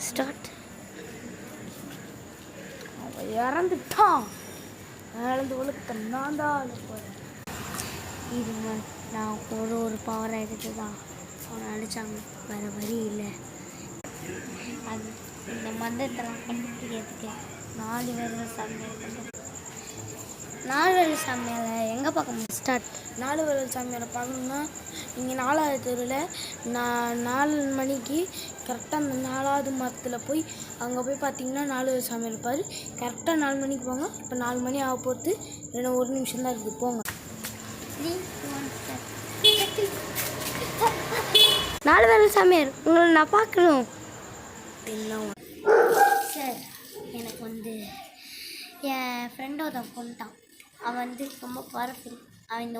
Start. அவன் இறந்துட்டான். இழந்து ஒழுக்கத்தை நான் தான் போகிறேன். இது நான் ஒரு பவரை எடுத்து தான் அவனை அடித்தாங்க. வேறு வழி இல்லை. அது இந்த மந்திரத்தெல்லாம் கண்டுபிடிக்கிறதுக்கு 4 விரல் சாமியார். 4 விரல் சாமியால் எங்கே பார்க்க முடியும்? ஸ்டார்ட். 4 விரல் சாமியாரை பார்க்கணுன்னா நீங்கள் 4வது தெருவில் 4 மணிக்கு கரெக்டாக அந்த 4வது மரத்தில் போய் அங்கே போய் பார்த்தீங்கன்னா 4 விரல் சாமியார் இருப்பார். கரெக்டாக 4 மணிக்கு போங்க. இப்போ 4 மணி ஆக போகிறது. இன்னும் 1 நிமிஷம் தான் இருக்குது. போங்க. 3, 2, 1 4 விரல் சாமியார் உங்களை நான் பார்க்கணும். சார், எனக்கு என் ஃப்ரெண்டோட கொண்டான். அவன் ரொம்ப பவர்ஃபுல். அவன் இந்த